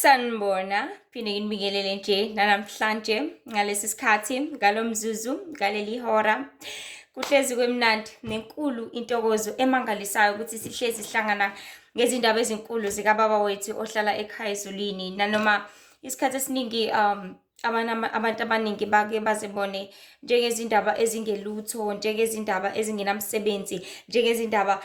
Sanibona, phinde nginibingelele nje namhlanje ngalesi sikhathi, ngalo mzuzu, ngaleli hora. Kuhlezi kwemnandi nenkulu intokozo emangalisayo ukuthi sihlezi sihlangana ngezindaba ezinkulu zikababa wethu ohlala ekhaya ezulwini. Nanoma isikhathi esiningi abantu abaningi bake bazibone njengezindaba ezingelutho, njengezindaba ezingenamsebenzi, njengezindaba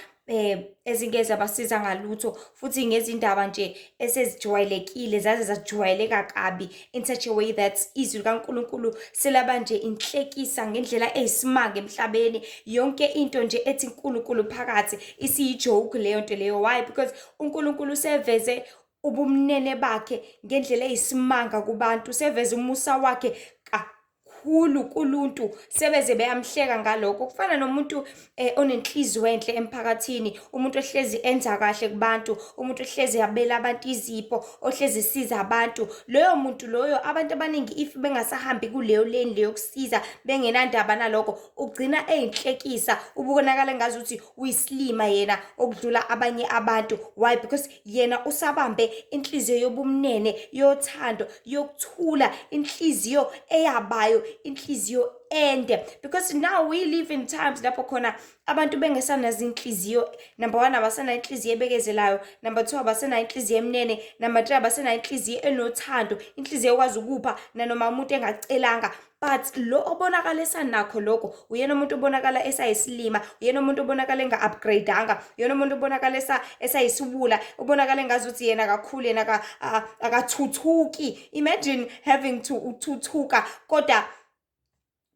ezingeze basiza ngalutho, futhi ngezindaba nje esezijwayelekile zaze zajwayeleka kabi, in such a way that izwi likaNkulunkulu selaba nje inhlekisa ngendlela eyisimanga emhlabeni. Yonke into nje ethi uNkulunkulu phakathi isiyijoke leyo nto leyo. Why? Because uNkulunkulu seveze ubumnene bakhe ngendlela eyisimanga kubantu, seveze umusa wakhe kakhulu kuluntu, sebeze beyamhleka ngalokho. Kufana nomuntu onenhliziyo enhle emphakathini, umuntu ohlezi enza kahle kubantu, umuntu ohlezi yabela abantu izipho, ohlezi siza abantu. Loyo muntu loyo, abantu abaningi if bengasahambi kuleyo lane leyo kusiza, bengenandaba nalokho, ugcina eyinhlekisa, ubonakala ngazuthi uyisilima yena okudlula abanye abantu. Why? Because yena usabambe inhliziyo yobumnene, yothando, yokuthula, inhliziyo eyabayo, inhliziyo ende. Because now we live in times lapho khona abantu bengesanazo inhliziyo. Number 1, abasana inhliziyo ebekezelayo. Number 2, abasana inhliziyo emnene. Number 3, abasana inhliziyo enothando, inhliziyo ekwazi ukupha nanoma umuntu engacelanga. But lo obonakala esanakho lokho, uyena umuntu obonakala esayisilima, uyena umuntu obonakala enga-upgradeanga, uyena umuntu obonakala esayisibula, obonakala ngazuthi yena kakhulu, yena akathuthuki. Imagine having to uthuthuka kodwa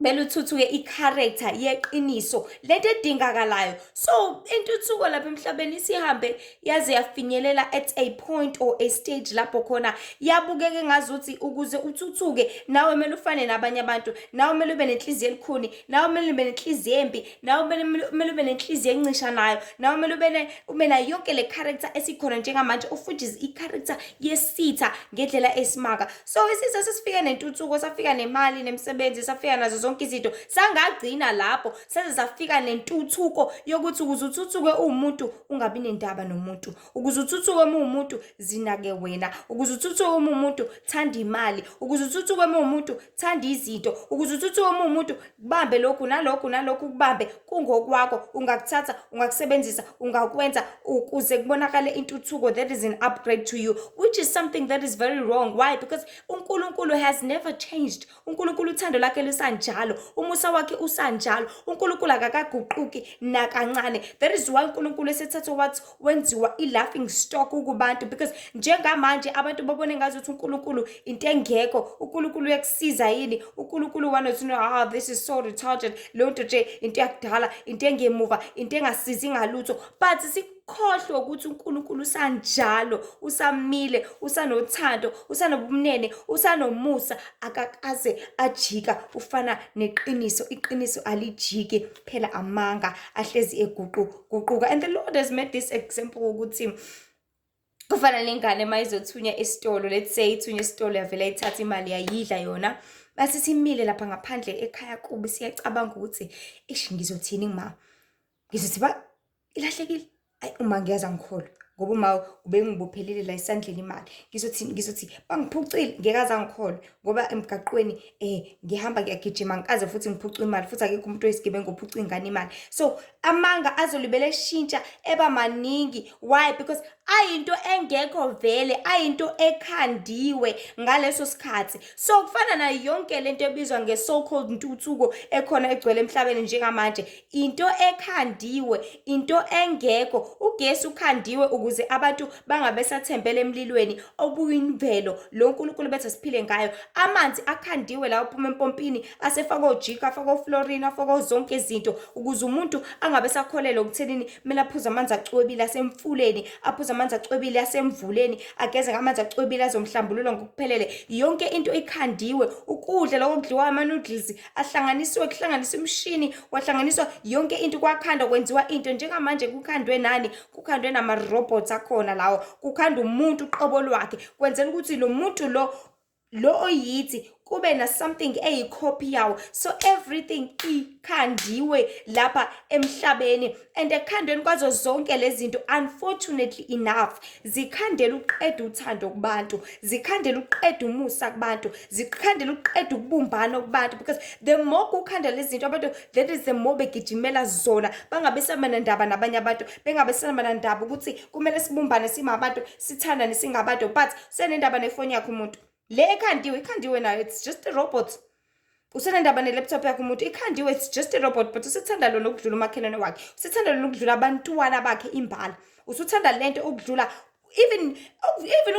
bele uthuthuke i-character yeqiniso, lento edingakalayo. So intuthuko lapha emhlabeni isihambe yaze yafinyelela at a point or a stage lapho khona yabukeke ngazuthi ukuze uthuthuke nawe kumele ufane nabanye abantu, nawe kumele ube nenhliziyo elikhuni, nawe kumele ube nenhliziyo embi, nawe kumele ube nenhliziyo encishanayo, nawe kumele ube nayo yonke le character esikhona njengamanje, of which is i-character yesitha ngendlela esimanga. So isitha sesifika nentuthuko, safika nemali, nemsebenzi, safika nazo zonke izinto, sangagcina lapho seze safika nentuthuko yokuthi ukuze uthuthuke uwumuntu ungabi nendaba nomuntu, ukuze uthuthuke umuntu zinake wena, ukuze uthuthuke umuntu thanda imali, ukuze uthuthuke umuntu thanda izinto, ukuze uthuthuke umuntu kubambe lokhu nalokhu nalokhu, kubambe kungokwakho, ungakuthatha, ungakusebenzisa, ungakwenza ukuze kubonakale intuthuko. That is an upgrade to you, which is something that is very wrong. Why? Because uNkulunkulu has never changed. uNkulunkulu uthando lakhe lusanjalo, umusa wakhe usanjalo, uNkulunkulu akakaguquki nakancane. That is why uNkulunkulu esethatha wathi wenziwa i-laughing stock kubantu, because njengamanje abantu babone ngazuthi uNkulunkulu into engekho. uNkulunkulu uyakusiza yini? uNkulunkulu wanothi no, this is so retarded, leyo nto nje into yakudala, into engemuva, into engasizi ngalutho. But sikhohlwe ukuthi uNkulunkulu usanjalo, usamile, usanothando, usanobumnene, usanomusa, akakaze ajika, ufana neqiniso. Iqiniso alijiki, phela amanga ahlezi eguquka. And the Lord has made this example ukuthi kufana nengane mayizothunya esitolo, let's say ithunya esitolo, yavela ithatha imali yayidla yona, base simile lapha ngaphandle ekhaya kubi, siyacabanga ukuthi ngizothini ngima, ngizothi ilahlekile. Uma ngiyeza ngikholwa ngoba uma ubengibophelele la isandleni imali, ngizothi bangiphucile, ngekaza ngikholwa ngoba emgaqweni ngihamba ngiyagijima ngikaze futhi ngiphucwe imali, futhi akekho umuntu oyisigebengu ophuca ingane imali. So amanga azolibele shintsha eba maningi. Why? Because ayinto engekho vele, ayinto ekhandiwe ngaleso sikhathi. So kufana nayo yonke lento ebizwa nge-so called ntuthuko ekhona egcwele emhlabeni njengamanje, into ekhandiwe, into engekho. Ugesi ukhandiwe ukuze abantu bangabe sathembele emlilweni obuyimvelo lo uNkulunkulu bethu siphile ngayo. Amanzi akhandiwe la uphuma empompini, asefaka ojika, afaka oflorini, afaka zonke izinto ukuze umuntu angabe sakholelwa ukuthenini kumele aphuze amanzi acwebile asemfuleni, aphuze amanzi acwebile asemvuleni, ageze ngamanzi acwebile azomhlambulula ngokuphelele. Yonke into ikhandiwe. Ukudla lokho kudliwa ama-noodles ahlanganisiwe, kuhlanganiswa imshini, wahlanganiswa yonke into, kwakhandwa kwenziwa into. Njengamanje kukhandwe nani? Kukhandwe nama-robots akhona lawo, kukhandwa umuntu uqobo lwakhe, kwenzela ukuthi lo muntu lo oyithi kube na something copy yawo. So everything ikhandiwe lapha emhlabeni, and ekhandweni kwazo zonke lezi zinto, unfortunately enough, zikhandela uqeda uthando kubantu, zikhandela uqeda umusa kubantu, zikhandela uqeda ukubumbana kubantu, because the more ukhandela lezi zinto abantu, that is the more begijimela zona, bangabe semanandaba nabanye abantu, bengabe semanandaba ukuthi kumele sibumbane simabantu, sithandane singabantu. But senendaba nefoni yakho umuntu le ikhandiwe nayo, it's just a robot. Usenendaba ne-laptop yakho umuntu ikhandiwe, it's just a robot, but usithanda lona ukudlula umakhelwane wakhe, usithanda lona ukudlula abantwana bakhe imbala, usuthanda lento ukudlula even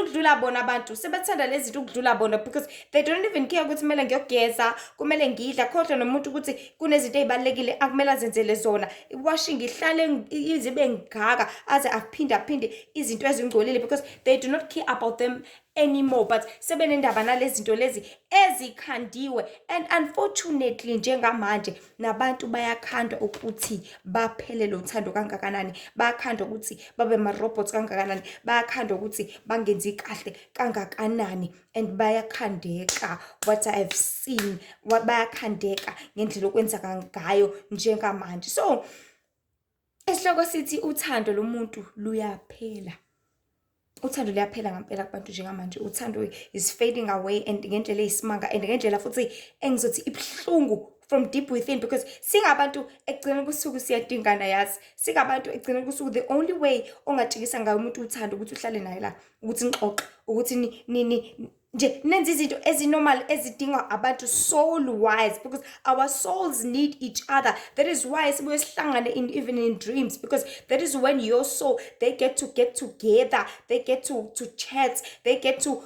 ukudlula bona abantu sebethanda lezi zinto ukudlula bona, because they don't even care ukuthi kumele ngiyogeza, kumele ngidla, khohlwa nomuntu ukuthi kunezinto ezibalekile akumele azenzele zona. Iwashing ihlale izibe ngaka aze aphinde izinto ezingcolile, because they do not care about them anymore. But sebenendaba nalezi zinto lezi ezikhandiwe, and unfortunately njengamanje nabantu bayakhandwa ukuthi baphelele uthando kangakanani, bayakhandwa ukuthi babe ma-robots kangakanani, bayakhandwa ukuthi bangenzi kahle kangakanani, and bayakhandeka. What I have seen, bayakhandeka ngendlela okwenzeka ngayo njengamanje. So esihloko sithi uthando lomuntu luyaphela. Uthando liyaphela ngempela kubantu njengamanje. Uthando is fading away, and ngendlela eyisimanga, and ngendlela futhi engizothi ibhlungu from deep within, because singabantu ekugcineni kosuku siyadingana, yazi, singabantu ekugcineni kosuku the only way ongatshikisa ngayo umuntu uthando ukuthi uhlale naye la, ukuthi nixoxe, ukuthi nje nenze izinto ezinormal ezidinga abantu soul wise, because our souls need each other. That is why sibuye sihlangane even in dreams, because that is when your soul, they get together, they get to chat, they get to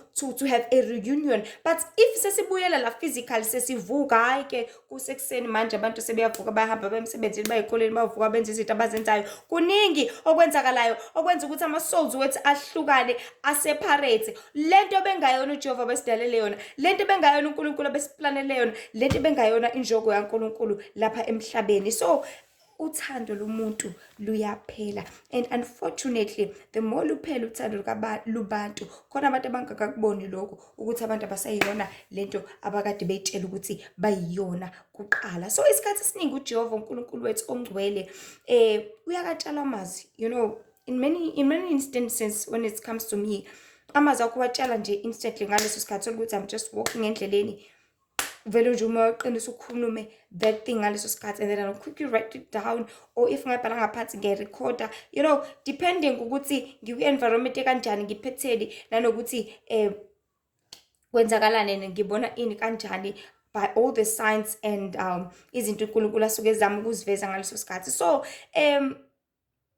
have a reunion. But if sesibuyela la physical, sesivuka hayi ke kusekuseni manje abantu sebeyavuka bahamba bemsebenzini bayikoleni bavuka benza izinto abazenzayo, kuningi okwenzakalayo okwenza ukuthi ama souls wethu ahlukane, aseparate. Lento bengayona uJehova besidalele yona, lento bengayona uNkulunkulu besiplanele yona, lento bengayona injogo yaNkulunkulu lapha emhlabeni. So uthando lomuntu luyaphela, and unfortunately the more luphela uthando lubantu, khona abantu abangakakuboni lokho ukuthi abantu abasayiyona lento abakade beyitshela ukuthi bayiyona kuqala. So isikhathi esiningi uJehova uNkulunkulu wethu ongcwele uyakatshala amazwi, you know, in many instances when it comes to me, amazwi akuwatshala nje instantly ngaleso sikhathi ukuthi I'm just walking endleleni, vele nje uma uqinisa ukukhulume that thing ngaleso sikhathi, and then I'll quickly write it down, or if ngibhala ngaphansi ngirecorder, you know, depending ukuthi ngiku-environment kanjani, ngiphetheni, nanokuthi kwenzakalani, ngibona ini kanjani by all the signs and izinto uNkulunkulu asuke ezama ukuziveza ngaleso sikhathi. So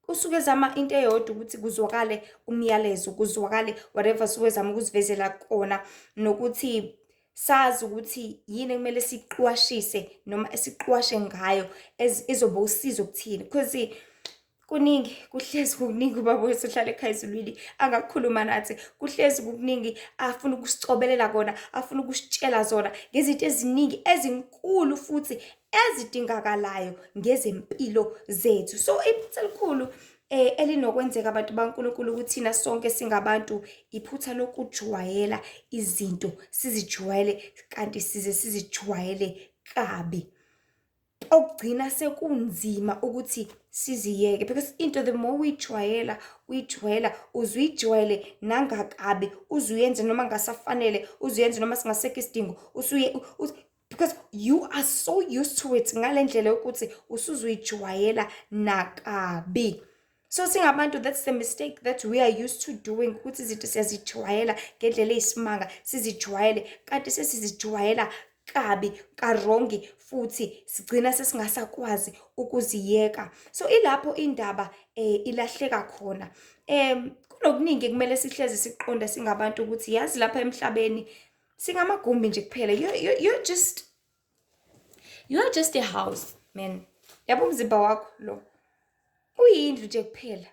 usuke zama into eyodwa ukuthi kuzwakale umyalezo, kuzwakale whatever suke zama ukuzivezela kona, nokuthi sazi ukuthi yini kumele siqwashise noma esiqwashe ngayo izoba usizo kuthini, because kuhlezi kuningi ubaba wethu ohlala ekhaya ezulwini angakukhuluma nathi, kuhlezi kuningi afuna ukusicobelela kona, afuna ukusitshela zona ngezinto eziningi ezinkulu futhi ezidingakalayo ngezempilo zethu. So iphutha elikhulu elinokwenzeka abantu baNkulunkulu ukuthi thina sonke singabantu, iphutha lokujwayela izinto, sizijwayele kanti sizijwayele kabi, okugcina sekunzima ukuthi siziyeke, because into the more uyijwayela uzuyijwayele nangakabi, uzuyenze noma ngasafanele, uzuyenze noma singasekho isidingo, because you are so used to it ngalendlela ukuthi usuzuyijwayela nakabi. So singabantu, that's the mistake that we are used to doing, ukuthi izinto siyazijwayela ngendlela eyisimanga, sizijwayele kanti sesizijwayela kabi, karongi, futhi sigcina sesingasakwazi ukuziyeka. So ilapho indaba ilahleka khona. Kunokuningi kumele sihleze siqonda singabantu ukuthi yazi lapha emhlabeni singamagumbi nje kuphela. You're just a house, man. Yabo umzimba wakho lo uyindlu nje kuphela.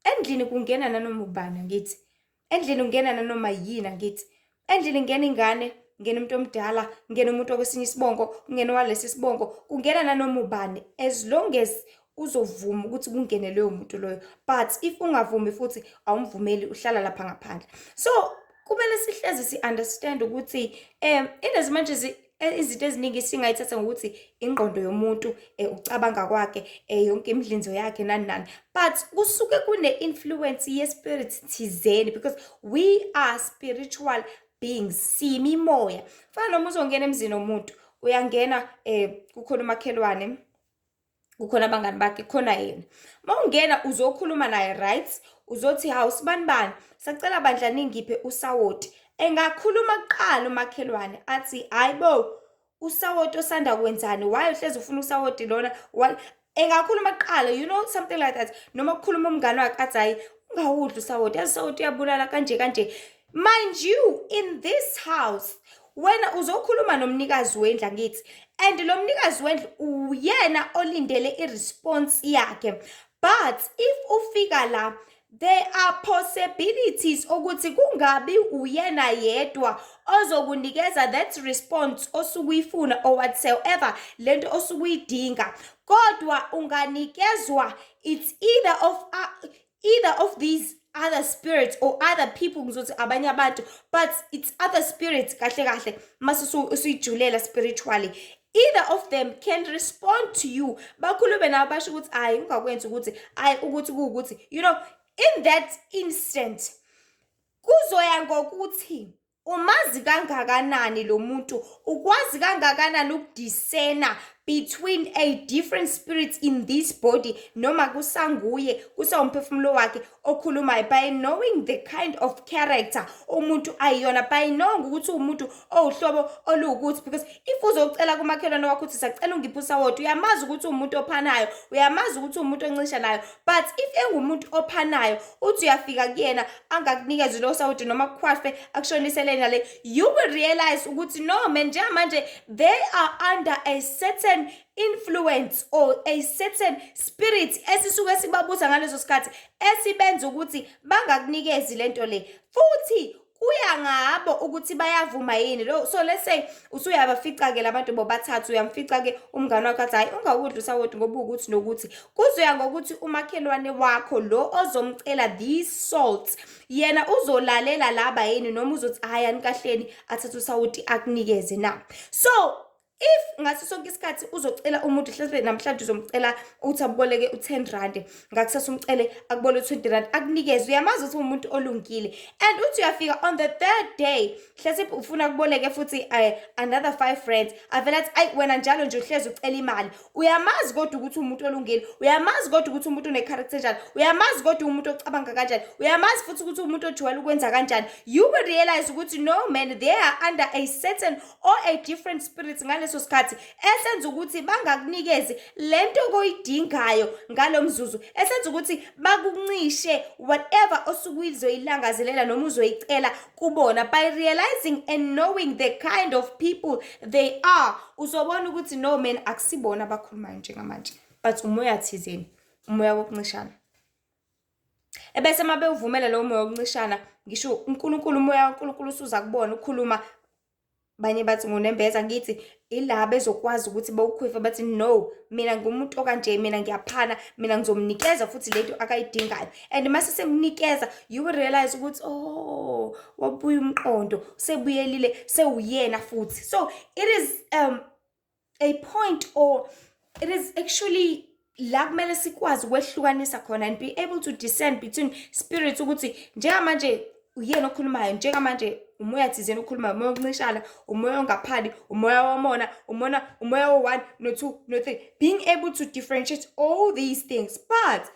Endlini kungena nanoma ubani ngithi. Endlini ungena nanoma yini ngithi. Endlini ngena ingane, ngena umuntu omdala, ngena umuntu okwesinye isibongo, ngena walesi sibongo, kungena nanoma ubani, as long as uzovuma ukuthi kungene leyo muntu loyo. But if ungavumi futhi awumvumeli, uhlala lapha ngaphandle. So kumele sihlezi si-understand ukuthi inezimanje izinto eziningi singayithatha ngokuthi ingqondo yomuntu ucabanga kwakhe yonke imidlinzo yakhe nani nani, but kusuke kune-influence ye-spirit thizeni because we are spiritual beings, siyimimoya. Fana noma uzongena emzini womuntu, uyangena kukhona umakhelwane, kukhona abangani bakhe, khona yena. Mawungena uzokhuluma naye, right? Uzothi hawu sibani bani, sacela bandla ningiphe usawoti. Engakhuluma kuqala umakhelwane athi hayibo, usawoti osanda kwenzani, why uhlezi ufuna usawoti lona? Engakhuluma kuqala, you know, something like that. Noma kukhuluma umngani wakhe athi hayi ungawudli usawoti, yazi usawoti uyabulala kanje kanje. Mind you, in this house, wena uzokhuluma nomnikazi wendlu ngithi, and lo mnikazi wendlu uyena olindele i-response yakhe. But if ufika la, there are possibilities ukuthi kungabi uyena yedwa ozokunikeza that response osukuyifuna or whatsoever lento osukuyidinga, kodwa unganikezwa it's either of these other spirits or other people, ngizothi abanye abantu, but it's other spirits kahle kahle mase usuyijulela spiritually. Either of them can respond to you. Bakhulume nabo basho ukuthi hayi ungakwenza ukuthi hayi ukuthi kuukuthi, you know, in that instant kuzoya ngokuthi umazi kangakanani lo muntu, ukwazi kangakanani ukudiscern between a different spirit in this body, noma kusanguye kusawumphefumulo wakhe okhulumayo, by knowing the kind of character umuntu ayiyona, by knowing ukuthi umuntu owuhlobo oluwukuthi. Because if uzocela kumakhelwane wakho uthi sacela ungiphe usawoti, uyamazi ukuthi umuntu ophanayo, uyamazi ukuthi umuntu oncishanayo, but if engumuntu ophanayo uthi uyafika kuyena angakunikezi lo sawoti noma kukhwafe akushonisele nale, you will realize ukuthi no man, njengamanje they are under a certain influence or a certain spirit esisuke sibabuza ngaleso sikhathi esibenza ukuthi bangakunikezi lento le, futhi kuya ngabo ukuthi bayavuma yini lo. So let's say usuyabafica ke labantu bobathathu, uyamfica ke umngane wakho athi hayi ungawudli usawoti ngoba ukuthi nokuthi, kuzoya ngokuthi umakhelwane wakho lo ozomcela these salts yena uzolalela laba yini, noma uzothi hayi anikahleni athathe usawoti akunikeze na. So if ngaso sonke isikhathi uzocela umuntu, hleze namhlanje uzomcela uthi aboleke u10 rand, ngakusasa umcele akubole u20 rand akunikeze, uyamazi ukuthi umuntu olungile, and uthi uyafika on the third day hleze ufuna kuboleke futhi another 5 rand, avela athi ayi wena njalo nje uhleze ucela imali. Uyamazi kodwa ukuthi umuntu olungile, uyamazi kodwa ukuthi umuntu une character njani, uyamazi kodwa umuntu ocabanga kanjani, uyamazi futhi ukuthi umuntu ojwayele ukwenza kanjani. You will realize ukuthi no man, they are under a certain or a different spirit ngaleso sikhathi esenza ukuthi bangakunikezi lento oyidingayo ngalomzuzu, esenza ukuthi bakuncishe whatever osukuyizoyilangazelela noma uzoyicela kubona. By realizing and knowing the kind of people they are, uzobona ukuthi no man, akusibona abakhulumayo njengamanje, but umoya thizeni, umoya wokuncishana. Ebese mabe uvumela lo moya wokuncishana, ngisho uNkulunkulu, umoya kaNkulunkulu usuza kubona ukhuluma. Banye bathi ngunembeza, ngithi ila bezokwazi ukuthi bawukhwefa bathi no, mina ngumuntu okanje, mina ngiyaphana, mina ngizomnikeza futhi lento akayidingayo. And mase semnikeza, you will realize ukuthi oh, wabuya umqondo, sebuyelile, sewuyena futhi. So it is a point, or it is actually la kumele sikwazi ukwehlukanisa khona and be able to discern between spirits, ukuthi njengamanje uyena okhulumayo, njengamanje umoya thizeni ukhulumayo, umoya wokuncishana, umoya ongaphali, umoya wamona, umoya wo1 no2 no3, being able to differentiate all these things. But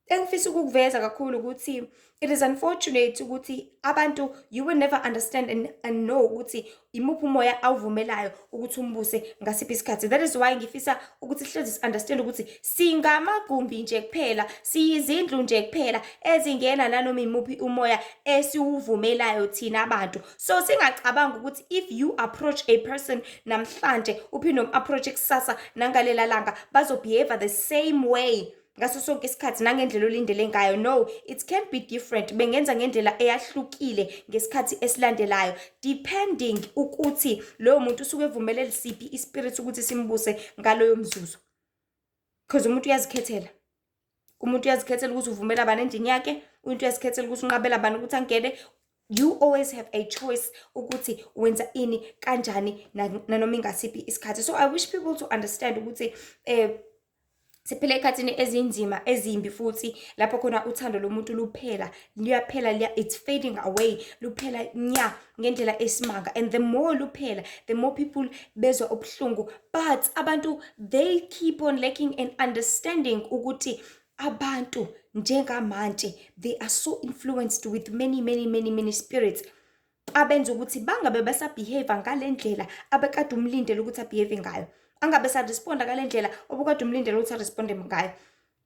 engifisa ukuveza kakhulu ukuthi it is unfortunate ukuthi abantu, you will never understand and know ukuthi imuphi umoya awuvumelayo ukuthi umbuse ngasiphi isikhathi. That is why ngifisa ukuthi sihlezi understand ukuthi singamagumbi nje kuphela, siyizindlu nje kuphela ezingena nanoma imuphi umoya esiwuvumelayo thina abantu. So singacabanga ukuthi if you approach a person namhlanje uphinde approach kusasa nangalela langa bazobehave the same way ngaso sonke isikhathi nangendlela olindele ngayo. No, it can be different. Bengenza ngendlela eyahlukile ngesikhathi esilandelayo, depending ukuthi lo muntu usuke evumelele siphi ispirit ukuthi simbuse ngaloyo mzuzu. Because umuntu uyazikhethela. Umuntu uyazikhethela ukuthi uvumela bani endini yakhe, umuntu uyazikhethela ukuthi unqabela bani ukuthi angene. You always have a choice ukuthi wenza ini kanjani nanoma ingasiphi isikhathi. So I wish people to understand ukuthi siphila ekhathini ezinzima ezimbi futhi lapho khona uthando lomuntu luyaphela it's fading away, luphela nya ngendlela esimanga. And the more luphela, the more people bezwa ubuhlungu, but abantu they keep on lacking in understanding ukuthi abantu njengamanje they are so influenced with many spirits abenza ukuthi bangabe basabehave ngalendlela abekade umlindele ukuthi abehave ngayo, angabe saresponda ngalendlela obukade umlindele ukuthi aresponde ngayo,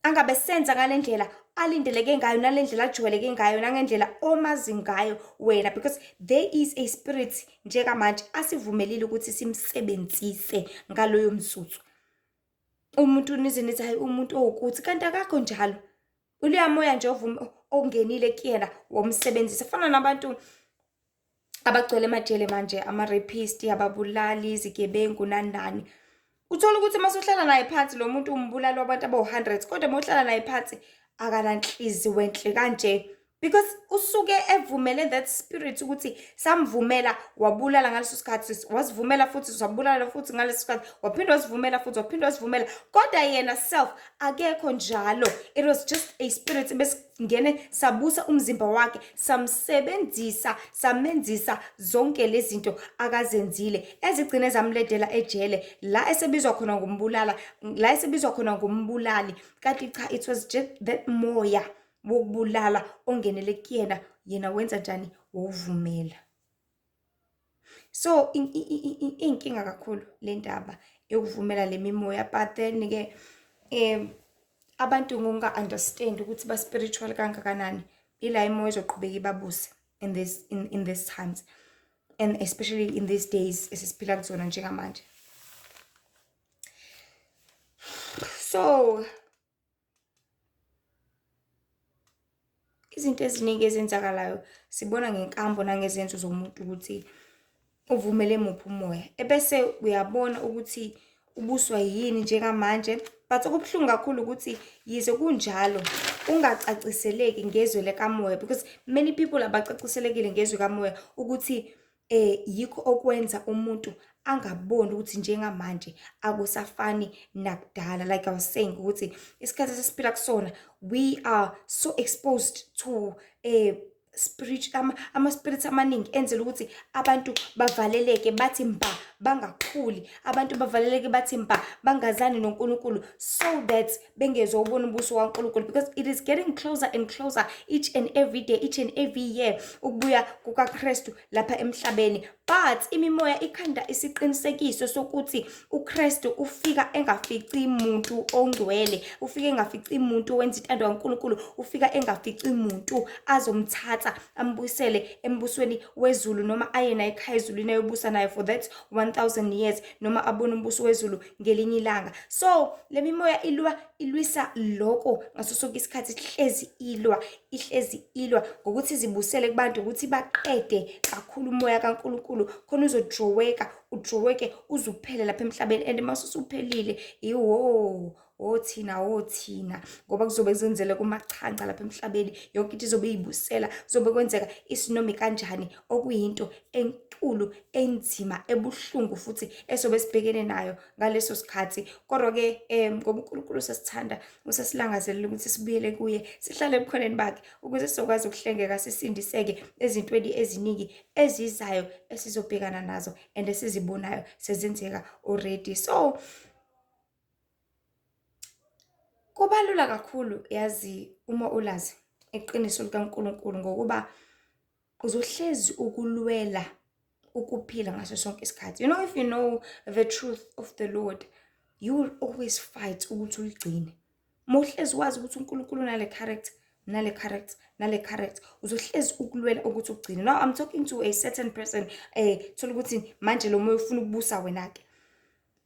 angabe senza ngalendlela alindeleke ngayo nalendlela ajwayeleke ngayo nangendlela omazi ngayo wena, because there is a spirit njengamanje asivumelile ukuthi simsebenzise ngaloyo msuthu. Umuntu nize nithi hayi umuntu owukuthi, kanti akakho njalo. Uleya moya nje ongenile kuyena womsebenzisa. Fana nabantu abagcwele emajele manje, ama-rapist, ababulali, izigebengu nani. Uthola ukuthi masuhlala naye phansi lo muntu umbulali wabantu abawu-100, kodwa mawuhlala naye phansi akananhliziyo wenhle kanje, because usuke evumele that spirit ukuthi samvumela wabulala ngaleso sikhathi, wasivumela futhi wabulala futhi ngaleso sikhathi, waphinda wasivumela futhi waphinda wasivumela, kodwa yena self akekho njalo. It was just a spirit besingene sabusa umzimba wakhe, samsebenzisa, samenzisa zonke lezi zinto akazenzile ezigcine zamledela ejele, la esebizwa khona ngombulala, la esebizwa khona ngombulali. Kanti cha, it was just that moya wokubulala ongenele kuyena, yena wenza njani? Wovumela. So inkinga kakhulu le ndaba yokuvumela le mimoya, but then ke abantu ngonga understand ukuthi ba spiritual kangakanani, ila imoya izoqhubeka ibabuse in these times, and especially in these days esisiphila kuzona njengamanje. So izinto eziningi ezenzakalayo sibona ngenkambo nangezenzo zomuntu ukuthi uvumele muphi umoya, ebese uyabona ukuthi ubuswa yini njengamanje. But okubuhlungu kakhulu ukuthi yize kunjalo ungacaciseleki ngezwe lekamoya, because many people abacaciselekile ngezwe kamoya ukuthi yikho okwenza umuntu angaboni ukuthi njengamanje akusafani nakudala. Like I was saying ukuthi isikhathi sesiphila kusona, we are so exposed to ama-spirits amaningi enzela ukuthi abantu bavaleleke bathi mba bangakhuli, abantu bavaleleke bathi mba bangazani noNkulunkulu, so that bengezobona ubuso kaNkulunkulu, because it is getting closer and closer each and every day, each and every year ukubuya kukaKristu lapha emhlabeni. But imimoya ikhanda isiqinisekiso sokuthi uKristu ufika engafici umuntu ongcwele, ufika engafici umuntu wenza intando kaNkulunkulu, ufika engafici umuntu azomthatha ambuyisele embusweni wezulu, noma aye naye ekhaya ezulwini ayobusa naye for that 1000 years, noma abone umbuso wezulu ngelinye ilanga. So le mimoya ilwisa lokho ngaso sonke isikhathi, ihlezi ilwa ngokuthi zibusele kubantu ukuthi baqede kakhulu umoya kaNkulunkulu khona udroweke uzuphele lapha emhlabeni. And masusuphelile thina ngoba kuzobe kuzenzele kumachanca lapha emhlabeni, yonke into izobe yibusela, kuzobe kwenzeka isinoma kanjani, okuyinto enkulu enzima ebuhlungu futhi esobe sibhekene nayo ngaleso sikhathi. Kodwa ke ngoba uNkulunkulu sesithanda, usesilangazelela ukuthi sibuyele kuye, sihlale ebukhoneni bakhe ukuze sizokwazi ukuhlengeka, sisindiseke ezintweni eziningi ezizayo esizobhekana nazo and esizibonayo sezenzeka already. So kubalula kakhulu yazi uma ulazi iqiniso likaNkulunkulu, ngokuba uzohlezi ukulwela ukuphila ngaso sonke isikhathi. You know, if you know the truth of the Lord, you will always fight ukuthi uligcine. Mawuhlezi wazi ukuthi uNkulunkulu nale character uzohlezi ukulwela ukuthi ugcine. Now I'm talking to a certain person thola ukuthi manje lo moya ufuna ukubusa wena ke.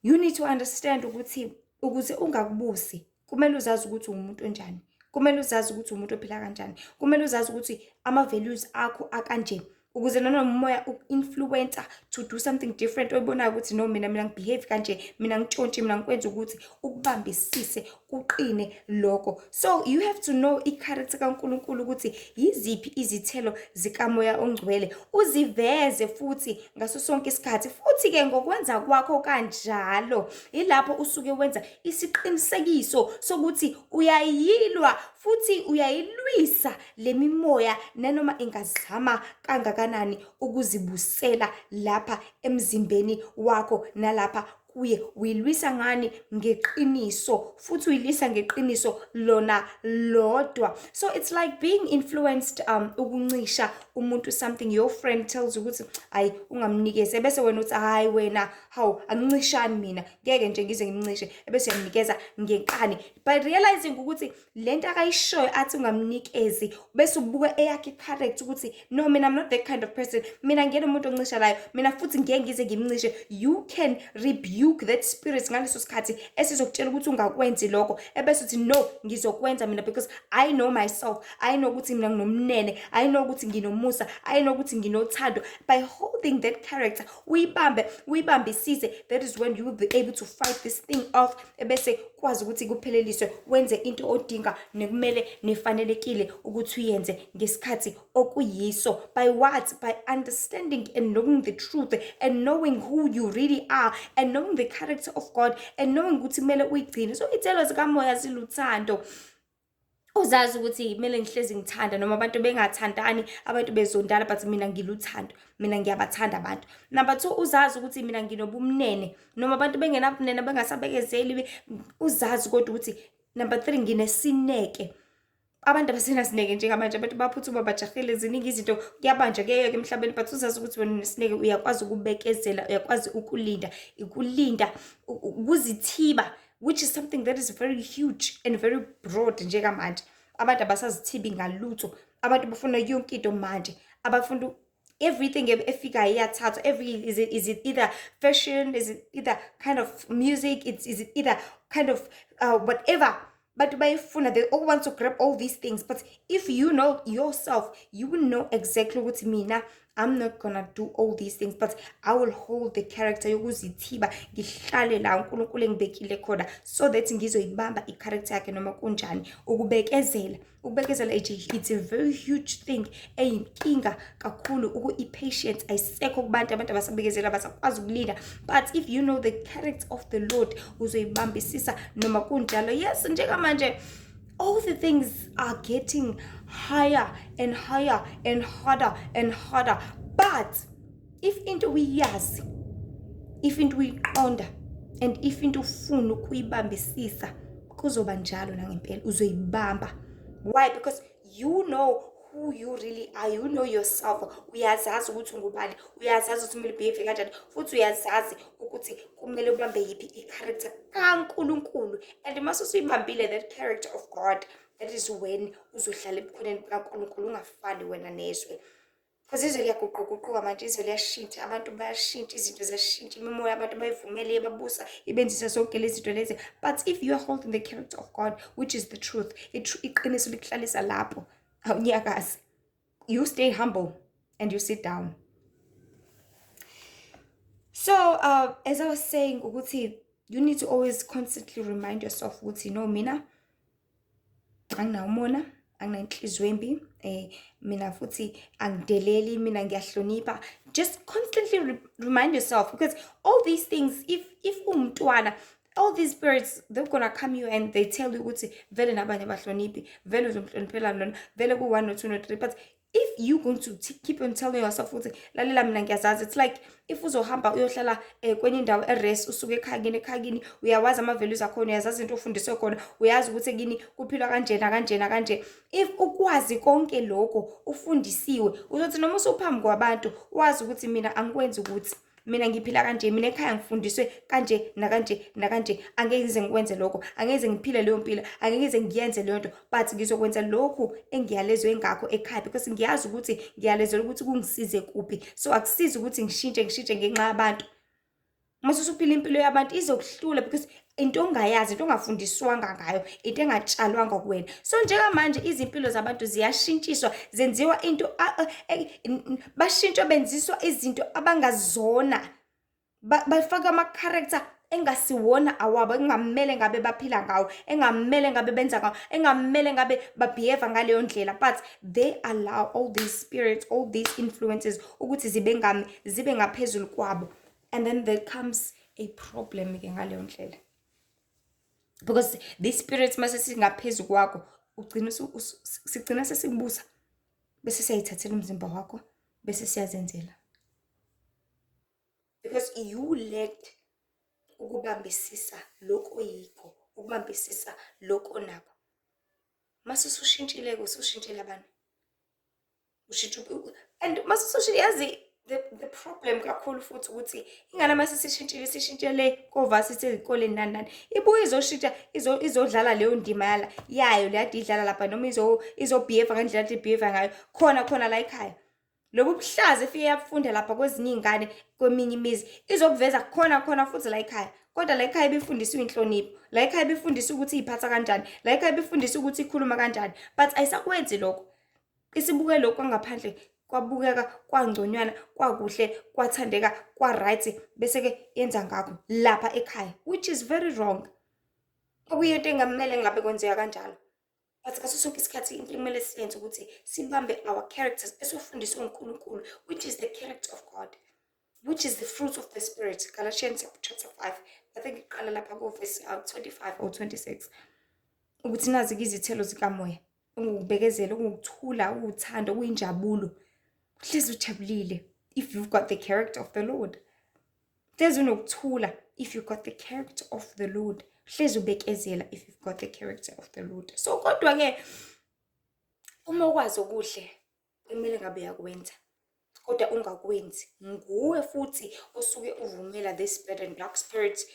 You need to understand ukuthi ukuze ungakubusi kumele uzazi ukuthi umuntu onjani, kumele uzazi ukuthi umuntu ophila kanjani, kumele uzazi ukuthi ama values akho akanje, ukuze noma umoya uku-influencer to do something different oyibonayo ukuthi no mina ngibehave kanje, mina ngitshontshe, mina ngikwenza ukuthi ukubambisise kuqine lokho. So you have to know i-character kaNkulunkulu ukuthi yiziphi izithelo zikamoya ongcwele, uziveze futhi ngaso sonke isikhathi. Futhi-ke ngokwenza kwakho kanjalo ilapho usuke wenza isiqinisekiso sokuthi uyayilwa futhi uyayilwisa le mimoya nanoma ingazama kangakanani ukuzibusela lapha emzimbeni wakho nalapha kuye. Uyilwisa ngani? Ngeqiniso, futhi uyilwisa ngeqiniso lona lodwa. So it's like being influenced ukuncisha umuntu something. Your friend tells you ukuthi hayi ungamnikeze, bese wena uthi hayi wena hawu angincishani mina, ngeke nje ngize ngimncishe, bese uyamnikeza ngenkani. By realizing ukuthi lento akayishoyo athi ungamnikezi, bese ubuka eyakhe character ukuthi no mina I'm not that kind of person, mina ngiyena umuntu oncishalayo, mina futhi ngeke ngize ngimncishe. You can rebuke that spirit ngaleso sikhathi esizokutshela ukuthi ungakwenzi lokho, ebese uthi no ngizokwenza mina because I know myself, I know ukuthi mina nginomnene, I know ukuthi nginomusa, I know ukuthi nginothando. By holding that character uyibambisise, that is when you will be able to fight this thing off, ebese kwazi ukuthi kupheleliswe wenze into odinga nekumele nefanelekile ukuthi uyenze ngesikhathi okuyiso. By what? By understanding and knowing the truth and knowing who you really are and knowing the character of God and knowing ukuthi kumele uyigcine. So ithelo zikamoya ziluthando. Uzazi ukuthi kumele ngihlezi ngithanda noma abantu bengathandani, abantu bezondala, but mina ngiluthando, mina ngiyabathanda abantu. Number 2, uzazi ukuthi mina nginobumnene noma abantu bengenabumnene bengasabekezeli, uzazi kodwa ukuthi number 3 nginesineke. Abantu abasenasineke njengamanje, abantu baphuthuma bajahile, ziningi izinto kuyabanja kuyeke emhlabeni, but uzazi ukuthi wena unesineke, uyakwazi ukubekezela, uyakwazi ukulinda, ukuzithiba, which is something that is very huge and very broad njengamanje. Abantu abasazithibi ngalutho, abantu bafuna yonke into manje, abafuna everything efika iyathathwa. Is it either fashion, is it either kind of music, is it either kind of whatever. But they all want to grab all these things. But if you know yourself, you will know exactly what mina, I'm not gonna do all these things, but I will hold the character yokuzithiba, ngihlale la uNkulunkulu engibekile khona, so that ngizoyibamba i-character yakhe noma kunjani. Ukubekezela it's a very huge thing, eyinkinga kakhulu. I-patience ayisekho kubantu, abantu abasabekezela basakwazi ukulinda. But if you know the character of the Lord, uzoyibambisisa noma kunjalo. Yes, njengamanje all the things are getting higher and higher and harder and harder. But if into uyazi, if into uyiqonda, and if into ufuna ukuyibambisisa, kuzoba njalo nangempela uzoyibamba. Why? Because you know who you really are, you know yourself. Uyazazi ukuthi ungubani, uyazazi ukuthi kumele behave kanjani, futhi uyazazi ukuthi kumele ubambe yiphi i-character kaNkulunkulu. And mase usuyibambile that character of God, that is when uzohlala ebukhoneni bukaNkulunkulu, ungafani wena nezwe. Because izwe liyaguquguquka manje, izwe liyashintsha, abantu bayashintsha, izinto ziyashintsha, imimoya abantu bayivumele babusa ibenzisa zonke lezi zinto lezi. But if you are holding the character of God, which is the truth, iqiniso likuhlalisa lapho, awunyakazi, you stay humble and you sit down. So as I was saying ukuthi, you need to always constantly remind yourself ukuthi no mina anginawumona, anginanhliziyo embi, mina futhi angideleli, mina ngiyahlonipha. Just constantly remind yourself, because all these things, if umntwana, all these spirits, they're gonna come you and they tell you ukuthi vele nabanye bahloniphi, vele uzomhloniphela lona, vele ku 1 or 2 or 3. But if you're going to keep on telling yourself ukuthi lalela mina ngiyazazi, it's like if uzohamba uyohlala kwenye indawo erest, usuke ekhagini uyawazi ama-values akhona, uyazazi into ofundiswe khona, uyazi ukuthi ekini kuphilwa kanje. If ukwazi konke lokho ufundisiwe, uzothi noma usuphambi kwabantu wazi ukuthi mina angikwenzi ukuthi, mina ngiphila kanje, mina ekhaya ngifundiswe kanje nakanje, angeke ngize ngikwenze lokho, angeke ngiphile leyo mpilo, angeke ngize ngiyenze leyo nto, but ngizokwenza lokhu engiyalezwe ngakho ekhaya, because ngiyazi ukuthi ngiyalezwe ukuthi kungisize kuphi. So akusizi ukuthi ngishintshe ngenxa yabantu. Mase usuphila impilo yabantu izokuhlula because into ongayazi, into ongafundiswanga ngayo, into engatshalwanga kuwena. So njengamanje izimpilo zabantu ziyashintshiswa, zenziwa into bashintshwa benziswa izinto abangazona. Bafaka ama-character engasiwona awabo, engamele ngabe baphila ngawo, engamele ngabe benza ngawo, engamele ngabe babehave ngaleyo ndlela, but they allow all these spirits, all these influences ukuthi zibe ngaphezulu kwabo. And then there comes a problem ke ngaleyo ndlela, because these spirits mase singaphezulu kwakho, sigcina sesibusa bese siyayithathela umzimba wakho bese siyazenzela, because you let ukubambisisa lokho yikho, ukubambisisa lokho nakho. Mase usushintshile usushintshela abantu, and mase usushintshile, yazi the problem kakhulu futhi ukuthi ingane mase sishintshele kovasi ezikoleni nani ibuye izoshintsha izodlala leyo ndima yayo le yade idlala lapha, noma izobehave ngendlela yade ibehave ngayo khona la ekhaya. Lobu buhlaza efike yabufunda lapha kwezinye izingane kweminye imizi izokuveza khona futhi la ekhaya. Kodwa la ekhaya befundiswa inhlonipho, la ekhaya befundiswa ukuthi iphatha kanjani, la ekhaya befundiswa ukuthi ikhuluma kanjani, but ayisakwenzi lokho. Isibuke lokho ngaphandle kwabukeka kwangconywana, kwakuhle, kwathandeka, kwa right, bese ke yenza ngakho lapha ekhaya, which is very wrong. Okuyinto engamele ngabe kwenzeka kanjalo. But ngaso sonke isikhathi into kumele siyenze ukuthi sibambe our characters esifundiswe uNkulunkulu, which is the character of God, which is the fruit of the Spirit. Galatians chapter 5, I think iqala lapha ku verse 25 or 26. Ukuthi nazi izithelo zikamoya, ukubekezela, ukuthula, ukuthanda, ukuyinjabulo. Hlezi ujabulile if you've got the character of the Lord. Hlezi unokuthula if you've got the character of the Lord. Hlezi ubekezela if you've got the character of the Lord. So kodwa ke uma ukwazi okuhle kumele ngabe yakwenza, kodwa ungakwenzi, nguwe futhi osuke uvumela this bad and dark spirits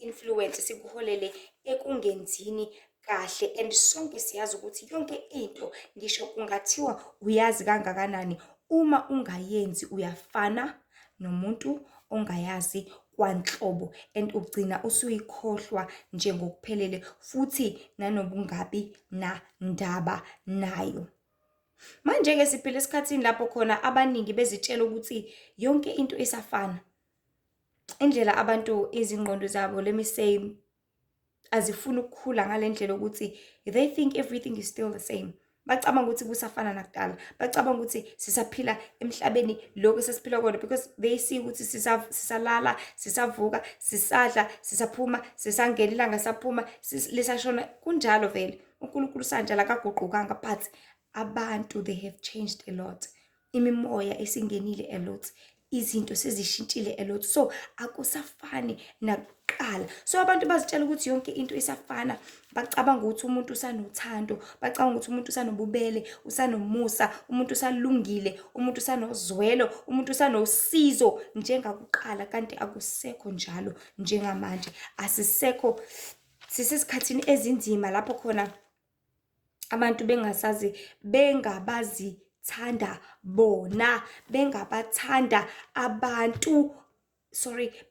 influence sikuholele ekungenzini kahle. And sonke siyazi ukuthi yonke into, ngisho kungathiwa uyazi kangakanani, uma ungayenzi uyafana nomuntu ongayazi kwanhlobo, and ugcina usuyikhohlwa njengokuphelele futhi nanobungabi na ndaba nayo. Manje ke siphila esikhathini lapho khona abaningi bezitshela ukuthi yonke into isafana. Indlela abantu izingqondo zabo, let me say, azifuna ukukhula ngalendlela ukuthi they think everything is still the same. Bacabanga ukuthi kusafana nakudala, bacabanga ukuthi sisaphila emhlabeni lokho sesiphila kona, because they see ukuthi sisalala, sisavuka, sisadla, sisaphuma, sisangena ilanga saphuma, lisashona kunjalo vele. uNkulunkulu sanjalo akaguqukanga, but abantu they have changed a lot. Imimoya esingenile a lot, izinto sezishintshile a lot, so akusafani nakuqala. So abantu bazitshela ukuthi yonke into isafana, bacabanga ukuthi umuntu usanothando, bacabanga ukuthi umuntu usanobubele, usanomusa, umuntu usalungile, umuntu usanozwelo, umuntu usanosizo njengakuqala, kanti akusekho njalo njengamanje. Asisekho, sisesikhathini ezinzima lapho khona abantu bengabazithanda bona, bengabathanda abantu,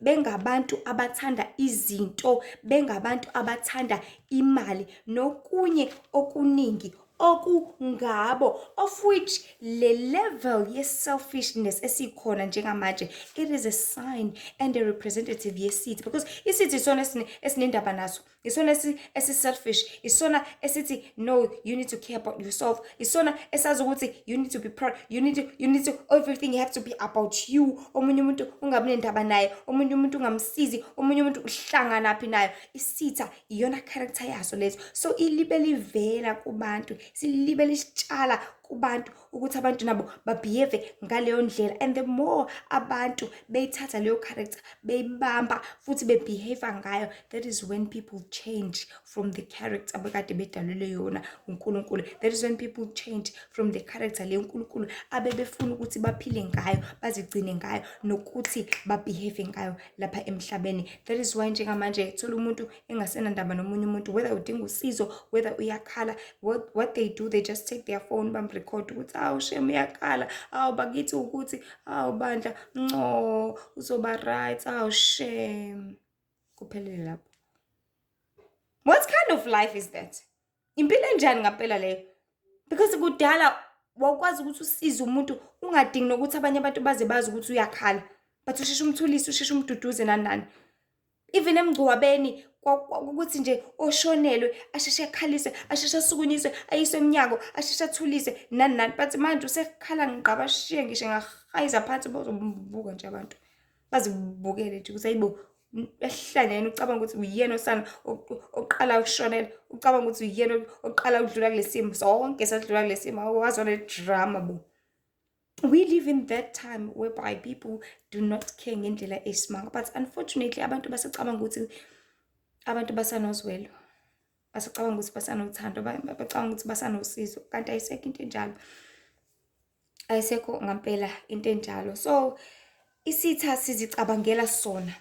bengabantu abathanda izinto, bengabantu abathanda imali nokunye okuningi okungabo, of which le level ye-selfishness esikhona njengamanje, it is a sign and a representative yesithi, because isithi isona esinendaba naso, isona esi-selfish, isona esithi no, you need to care about yourself, isona esazi ukuthi you need to be proud, you need to everything have to be about you. Omunye umuntu ungabi nendaba naye, omunye umuntu ungamsizi, omunye umuntu uhlangana naphi nayo. Isitha iyona character yaso lezo, so ilibe livela kubantu, silibe lisitshala kubantu ukuthi abantu nabo babehave ngaleyo ndlela. And the more abantu beyithatha leyo character, beyibamba futhi bebehave ngayo, that is when people change from the character abekade bedalelwe yona uNkulunkulu. That is when people change from the character le uNkulunkulu abebefuna ukuthi baphile ngayo, bazigcine ngayo, nokuthi babehave ngayo lapha emhlabeni. That is why njengamanje thola umuntu engasenandaba nomunye umuntu, whether udinga usizo, whether uyakhala, what they do, they just take their phone, record ukuthi awu shame uyakhala, awu bakithi ukuthi, awu bandla no uzoba right, awu shame. Kuphelele lapho. What kind of life is that? Impilo enjani ngampela leyo? Because kudala wawukwazi ukuthi usize umuntu ungadingi nokuthi abanye abantu baze bazi ukuthi uyakhala, but usheshe umthulise, usheshe umduduze nani. Even emgcwabeni ukuthi nje oshonelwe asheshe ekhalise, asheshe asukunyiswe, ayiswe emnyango, asheshe athulise nani. But manje usekhala ngiqaba ashiye ngisho ngahayiza phansi bazombuka nje abantu. Bazibukele nje ukuthi hayibo ehlanya yena ucabanga ukuthi uyena osana oqala ukushonela, ucabanga ukuthi uyena oqala ukudlula kulesimo, sonke sadlula kulesimo, awazona drama bo. We live in that time whereby people do not care ngendlela esimanga, but unfortunately abantu basacabanga ukuthi abantu basanozwelo, basacabanga ukuthi basanothando, bacabanga ukuthi basanosizo, kanti ayisekho into enjalo, ayisekho ngampela into enjalo. So isitha sizicabangela sona,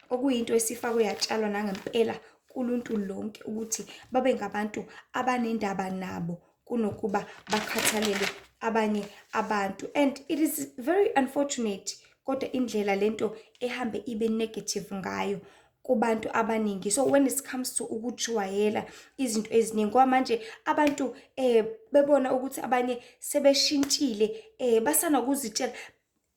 okuyinto esifakwe yatshalwa nangempela kuluntu lonke ukuthi babe ngabantu abanendaba nabo kunokuba bakhathalele abanye abantu. And it is very unfortunate kodwa indlela lento ehambe ibe negative ngayo kubantu abaningi. So when it comes to ukujwayela izinto eziningi kwamanje abantu bebona ukuthi abanye sebeshintshile, basanokuzitshela,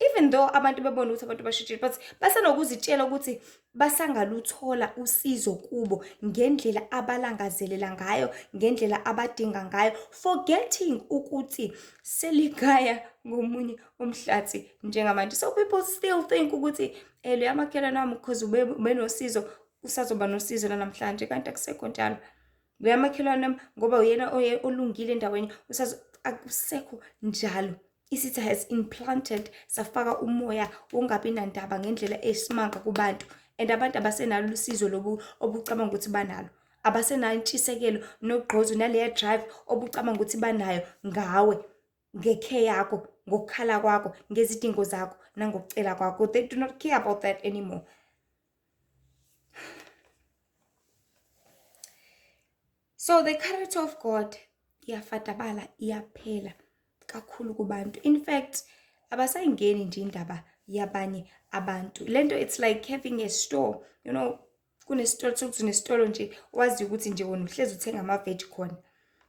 even though abantu bebona ukuthi abantu bashintshile, but basanokuzitshela ukuthi basangaluthola usizo kubo ngendlela abalangazelela ngayo, ngendlela abadinga ngayo, forgetting ukuthi seligaya ngomunye umhlathi njengamanje. So people still think ukuthi loya makhelwane wami because ubenosizo usazoba nosizo namhlanje, kanti akusekho njalo. Loya makhelwane wami ngoba uyena olungile endaweni akusekho njalo. Isitha has implanted, safaka umoya wongabi nandaba ngendlela esimanga kubantu, and abantu abasenalo usizo lobu obucabanga ukuthi banalo, abasenayo intshisekelo nogqozi naleya drive obucabanga ukuthi banayo ngawe, ngekhe yakho, ngokukhala kwakho, ngezidingo zakho nangokucela kwakho. They do not care about that anymore. So the character of God iyafadabala, iyaphela kakhulu kubantu. In fact, abasayingeni nje indaba yabanye abantu. Lento it's like having a store, you know, kunestore, sokuthi unesitolo nje wazi ukuthi nje wena uhlezi uthenga ama-veg khona,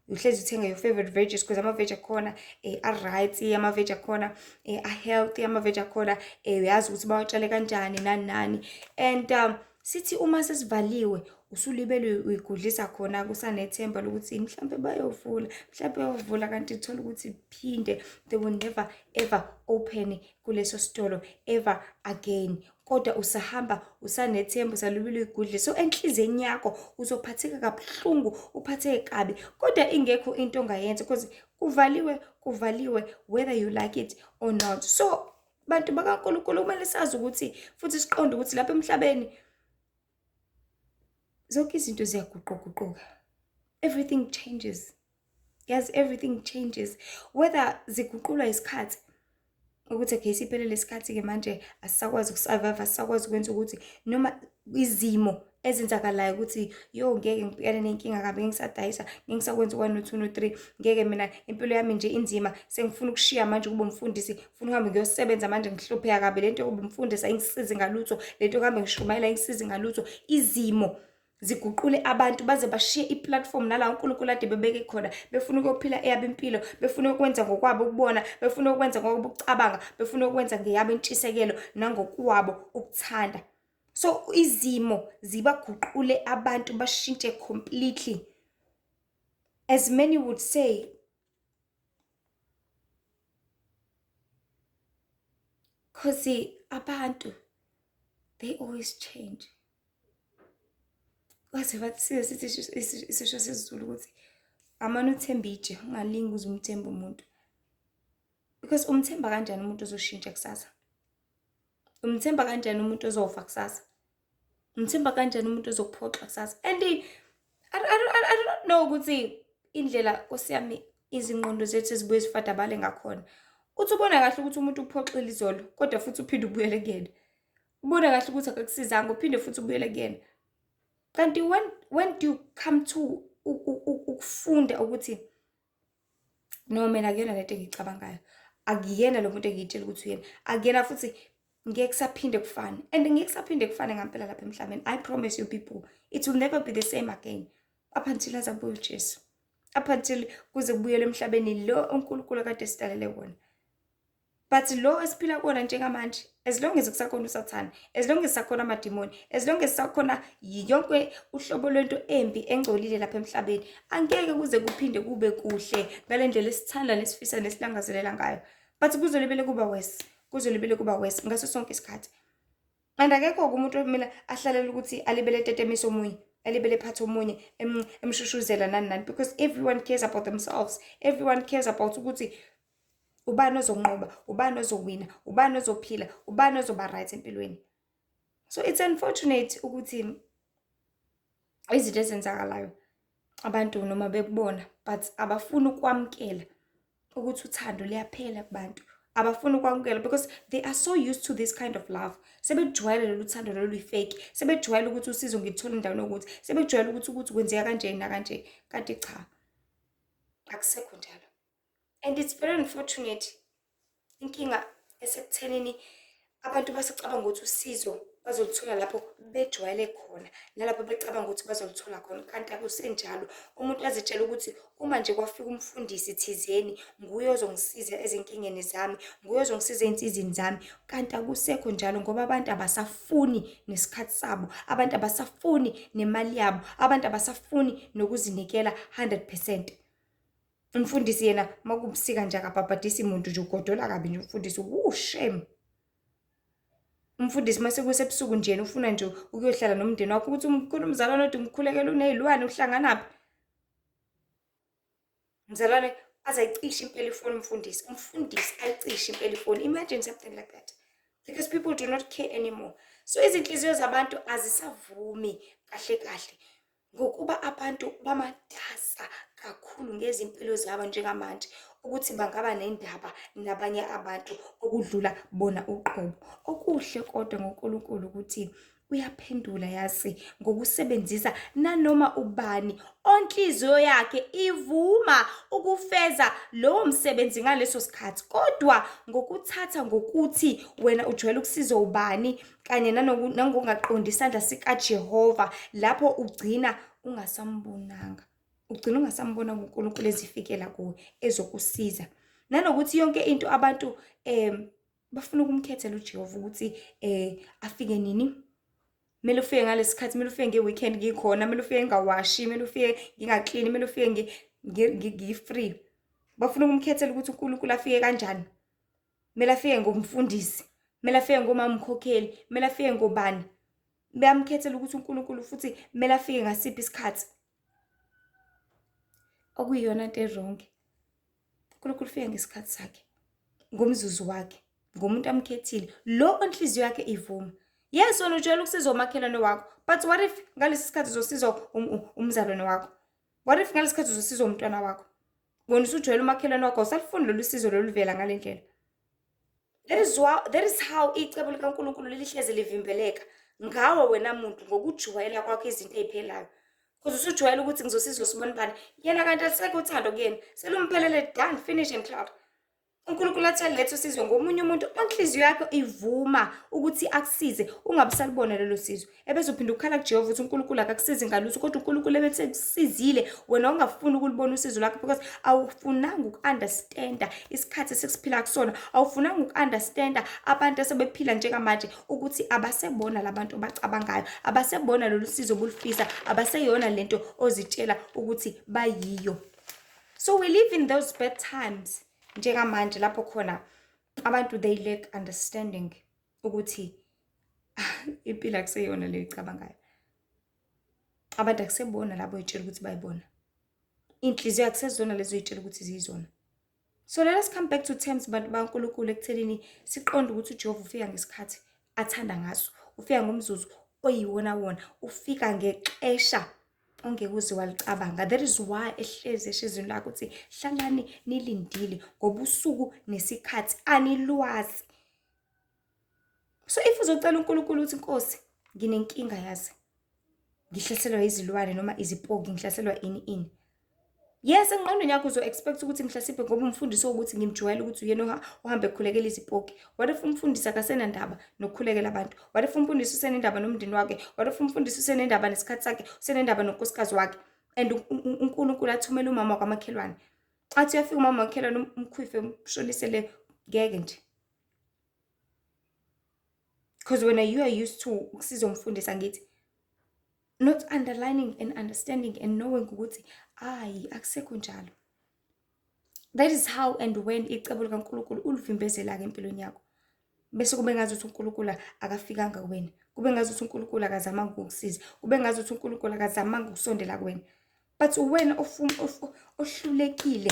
uhlezi uthenga your favorite veggies because ama-veg akhona a-right, ama-veg akhona a-healthy, ama-veg akhona uyazi ukuthi bawatshale kanjani nani. And sithi uma sesivaliwe usulibele uyigudlisa khona kusanethemba lokuthi mhlambe bayovula, kanti uthola ukuthi phinde they will never ever open kuleso sitolo ever again. Kodwa usahamba usanethemba, usalibele uyigudlisa, so enhlizweni yakho uzophatheka kabuhlungu, uphatheke kabi, kodwa ingekho into ongayenza because kuvaliwe whether you like it or not. So bantu bakaNkulunkulu kumele sazi ukuthi futhi siqonde ukuthi lapha emhlabeni zonke izinto ziyaguquguquka. Everything changes. Yes, everything changes. Whether ziguqulwa isikhathi ukuthi okay siphelele isikhathi ke manje asisakwazi ukusurvive, asisakwazi ukwenza ukuthi noma izimo ezenzakalayo ukuthi ngeke ngibhekane nenkinga kabi, ngisadayisa, ngisakwenza 1 no 2 no 3, ngeke mina impilo yami nje inzima, sengifuna ukushiya manje kuba umfundisi, ngifuna uhambe ngiyosebenza manje ngihlupheka kabi, lento yokuba umfundisi ayingisizi ngalutho, lento yokuhambe ngishumayela ayingisizi ngalutho. Izimo ziguqule abantu baze bashiye iplatform nala uNkulunkulu ade bebeke khona, befuna ukuphila eyabo impilo, befuna ukwenza ngokwabo ukubona, befuna ukwenza ngokucabanga, befuna ukwenza ngeyabo intshisekelo nangokwabo ukuthanda. So izimo zibaguqule abantu bashintshe completely, as many would say. Because abantu, they always change. Kwaze bathi sithi isisho sesiZulu ukuthi amane uthemba itshe ungalingi uze umthembe umuntu, because umthemba kanjani umuntu ozoshintsha kusasa? Umthemba kanjani umuntu ozofa kusasa? Umthemba kanjani umuntu ozokuphoxa kusasa? And I don't know ukuthi indlela Nkosi yami izingqondo zethu ezibuye zifadabale ngakhona. Uthi ubona kahle ukuthi umuntu uphoxile izolo kodwa futhi uphinde ubuyele kuyena. Ubona kahle ukuthi akakusizanga uphinde futhi ubuyele kuyena. Kanti when do you come to ukufunda ukuthi No, mina akuyona lento engiyicabangayo. Akuyena lo muntu engiyitshela ukuthi uyena. Akuyena futhi ngeke kusaphinde kufane. And ngeke kusaphinde kufane ngampela lapha emhlabeni. I promise you people, it will never be the same again. Up until aze abuye uJesu. Up until kuze kubuyele emhlabeni lo uNkulunkulu kade sidalele wona. But lo esiphila kuwona njengamanje, as long as kusakhona uSathane, as long as sakhona amadimoni, as long as sakhona yonke uhlobo lwento embi engcolile lapha emhlabeni, angeke kuze kuphinde kube kuhle ngalendlela esithanda nesifisa nesilangazelela ngayo. But kuzolibele kuba worse, kuzolibele kuba worse ngaso sonke isikhathi. And akekho umuntu mina ahlalela ukuthi alibele tetemiso omunye, alibele phatha omunye, emshushuzela nani, because everyone cares about themselves. Everyone cares about ukuthi ubani ozonqoba, ubani ozowina, ubani ozophila, ubani ozoba right empilweni. So it's unfortunate ukuthi izinto ezenzakalayo abantu noma bekubona but abafuni ukwamkela ukuthi uthando liyaphela kubantu. Abafuni ukwamkela because they are so used to this kind of love. Sebejwayele lolu thando lolu fake. Sebejwayele ukuthi usizo ngithola endaweni ukuthi, sebejwayele ukuthi kwenzeka kanje nakanje, kanti cha. Akusekho njalo. And it's very unfortunate. Inkinga esekuthenini abantu basicabanga ukuthi usizo bazolithola lapho bejwayele khona, nalapho becabanga ukuthi bazolithola khona, kanti akusenjalo. Umuntu azitshela ukuthi uma nje kwafika umfundisi thizeni, nguye ozongisiza ezinkingeni zami, nguye ozongisiza einsizini zami, kanti akusekho njalo ngoba abantu abasafuni nesikhathi sabo, abantu abasafuni nemali yabo, abantu abasafuni nokuzinikela 100%. Umfundisi yena makubusika nje akabhabhadisi umuntu nje ugodola kabi nje umfundisi shame. Umfundisi mase kusebusuku nje ufuna nje ukuyohlala nomndeni wakho ukuthi umzalwane othi ngikhulekela unezilwane uhlanganaphi. Umzalwane azayicisha impela ifoni umfundisi ayicisha impela ifoni. Imagine something like that. Because people do not care anymore. So izinhliziyo zabantu azisavumi kahle kahle ngokuba abantu bamatasa kakhulu ngezimpilo zabo njengamanje ukuthi bangaba nendaba nabanye abantu okudlula bona uqobo. Okuhle kodwa ngoNkulunkulu ukuthi uyaphendula yazi ngokusebenzisa nanoma ubani onhliziyo yakhe ivuma ukufeza lowo msebenzi ngaleso sikhathi, kodwa ngokuthatha ngokuthi wena ujwayele ukusiza ubani kanye nangongaqondi isandla sikaJehova, lapho ugcina ungasambonanga. Ugcina ungasambona uNkulunkulu ezifikela kuwe ezokusiza. Nanokuthi yonke into abantu bafuna ukumkhethela uJehova ukuthi afike nini. Kumele ufike ngalesikhathi, kumele ufike ngeweekend ngikhona, kumele ufike ngingawashi, kumele ufike ngingaclean, kumele ufike ngi-free. Bafuna ukumkhethela ukuthi uNkulunkulu afike kanjani. Kumele afike ngomfundisi, kumele afike ngomamkhokheli, kumele afike ngobani. Bayamkhethela ukuthi uNkulunkulu futhi kumele afike ngasiphi isikhathi. Okuyiyona into eronke. uNkulunkulu ufike ngesikhathi sakhe, ngomzuzu wakhe, ngomuntu amkhethile, lo onhliziyo yakhe ivuma. Yes, wena ujwayele ukusiza umakhelwane wakho, but what if ngalesi sikhathi uzosiza umzalwane wakho? What if ngalesi sikhathi uzosiza umntwana wakho? Wena usujwayele umakhelwane wakho, usalifuni lolu sizo loluvela ngale ndlela. That is how icebo likaNkulunkulu lihleze livimbeleka ngawe wena muntu ngokujwayela kwakho izinto eziphelayo. Because usujwayele ukuthi ngizosiza usibone bani, yena kanti alisekho uthando kuyena, selumphelele done, finish and cloud. uNkulunkulu athi letho sizo ngomunye umuntu onhliziyo yakho ivuma ukuthi akusize, ungabe salibona lelo sizo. Ebese uphinda ukhala kuJehova ukuthi uNkulunkulu akakusizi ngalutho, kodwa uNkulunkulu ebethe kusizile wena ungafuni ukulibona usizo lakho because awufunanga ukunderstanda isikhathi sesiphila kusona, awufunanga ukunderstanda abantu asebephila njengamanje ukuthi abasebona labantu bacabangayo, abasebona lolu sizo bulufisa, abaseyona lento ozitshela ukuthi bayiyo. So we live in those bad times. Njengamanje lapho khona abantu they lack understanding ukuthi impilo akuseyona leyo icabangayo. Abantu akusebona labo oyitshela ukuthi bayibona. Inhliziyo akusezona lezo oyitshela ukuthi ziyizona. So let us come back to terms bantu baNkulunkulu ekutheleni siqonde ukuthi uJehova ufika ngesikhathi athanda ngaso, ufika ngomzuzu oyiwona wona, ufika ngexesha ongeke uze walicabanga. That is why ehlezi eshizini lakho ukuthi hlangani nilindile ngoba usuku nesikhathi anilwazi. So if uzocela uNkulunkulu uthi Nkosi nginenkinga yazi, ngihlaselwa izilwane noma izipoki, ngihlaselwa ini, Yes, engqondweni yakho uzo-expect ukuthi mhlasimpe ngoba umfundisi ukuthi ngimjwayele ukuthi uyena ohambe ekhulekela izipoki. What if umfundisi akasenandaba nokukhulekela abantu? What if umfundisi usenendaba nomndeni wakhe? What if umfundisi usenendaba nesikhathi sakhe, usenendaba nonkosikazi wakhe? And uNkulunkulu athumele umama wakwamakhelwane. Athi uyafika umama wakhelwane umkhwife umshonise le, ngeke nje. Because when you are used to ukusiza umfundisi angithi, not underlining and understanding and knowing ukuthi akusekho njalo. That is how and when icebo likaNkulunkulu ulivimbezela-ke empilweni yakho. Bese kube ngazuthi uNkulunkulu akafikanga kuwena. Kube ngazuthi uNkulunkulu akazamanga ukukusiza. Kube ngazuthi uNkulunkulu akazamanga ukusondela kuwena. But wena ohlulekile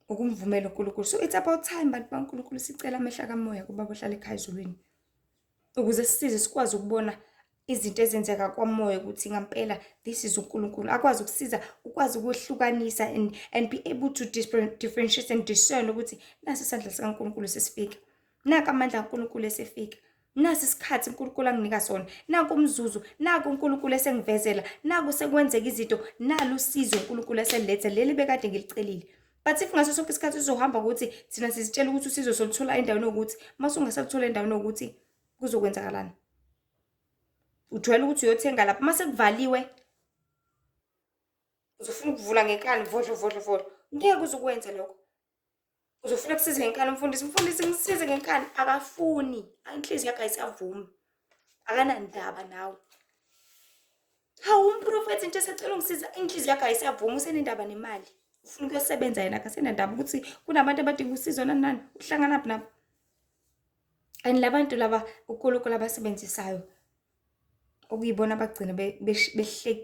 ukumvumela uNkulunkulu. So it's about time bantu baNkulunkulu sicela amehla kamoya kubaba ohlala ekhaya ezulwini. Ukuze sisize sikwazi ukubona izinto ezenzeka kwamoya ukuthi ngampela this is uNkulunkulu. Akwazi ukusiza, ukwazi ukuhlukanisa and be able to differentiate and discern ukuthi nasi isandla sikaNkulunkulu sesifika. Naka amandla kaNkulunkulu esefika. Nasi isikhathi uNkulunkulu anginika sona. Naku umzuzu, naku uNkulunkulu esengivezela, naku sekwenzeka izinto, nalo usizo uNkulunkulu eselilethe leli bekade ngilicelile. But if ngaso sonke isikhathi uzohamba ukuthi thina sizitshela ukuthi usizo soluthola endaweni ukuthi mase ungasaluthola endaweni ukuthi kuzokwenzakalani. Ujwayele ukuthi uyothenga lapha mase kuvaliwe uzofuna ukuvula ngenkani vodlo. Ngeke uzokwenza lokho. Uzofuna kusiza ngenkani umfundisi ngisize ngenkani, akafuni. Inhliziyo yakhe ayisavumi. Akanandaba nawe. Hawu umprofeti nje esacela ungisiza, inhliziyo yakhe ayisavumi, usenendaba nemali. Ufuna ukuyosebenza yena akasenandaba ukuthi kunabantu abadinga usizo nani uhlangana nabo. And labantu laba uNkulunkulu abasebenzisayo okuyibona abagcina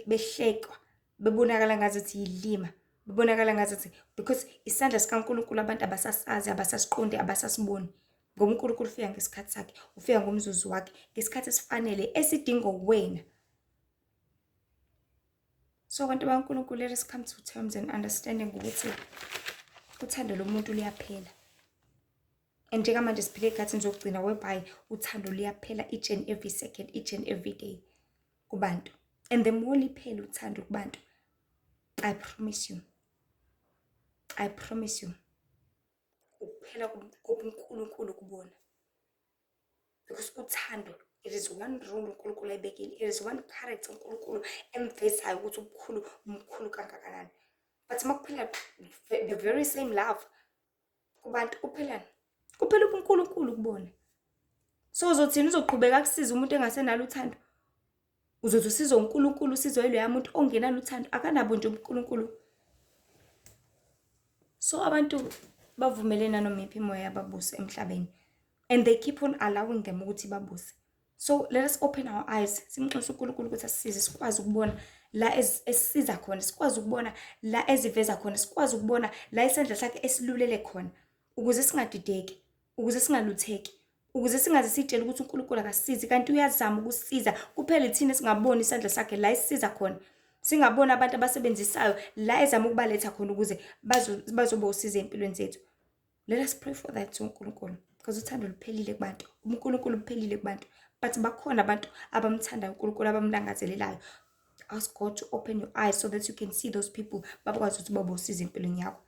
behlekwa, bebonakala ngazathi yilima, bebonakala ngazathi because isandla sikaNkulunkulu abantu abasasazi, abasasiqondi, abasasiboni. Ngoba uNkulunkulu ufika ngesikhathi sakhe, ufika ngomzuzu wakhe, ngesikhathi esifanele esidingo wena. So abantu baNkulunkulu, let us come to terms and understanding ukuthi uthando lomuntu luyaphela. And njengamanje siphile ekhathini zokugcina whereby uthando luyaphela each and every second, each and every day kubantu. And the more liphela uthando kubantu, I promise you ukuphela kubuNkulunkulu kubona. Because uthando, it is one rule uNkulunkulu ayibekile, it is one character uNkulunkulu emvezayo ukuthi umkhulu kangakanani. But makuphela the very same love kubantu kuphelani? Kuphela uNkulunkulu kubona. So uzothini uzoqhubeka kusiza umuntu engasenalo uthando? Uzothi usizo uNkulunkulu, usizo yiloya muntu ongenalo uthando, akanabo nje uNkulunkulu. So abantu bavumelena nomiphi imoya yababuse emhlabeni, and they keep on allowing them ukuthi babuse. So let us open our eyes. Simnxusa uNkulunkulu ukuthi asisize sikwazi ukubona la esisiza khona, sikwazi ukubona la eziveza khona, sikwazi ukubona la isandla sakhe esilulele khona, ukuze singadideki, ukuze singalutheki, ukuze singaze sitshele ukuthi uNkulunkulu akasizi kanti uyazama ukusisiza. Kuphela thina singaboni isandla sakhe la esisiza khona. Singabona abantu abasebenzisayo la ezama ukubaletha khona ukuze bazoba usizo empilweni zethu. Let us pray for that to uNkulunkulu, because uthando luphelile kubantu. uNkulunkulu uphelile kubantu, but bakhona abantu abamthandayo uNkulunkulu abamlangazelelayo. Ask God to open your eyes so that you can see those people bakwazi ukuthi babe usizo empilweni yakho.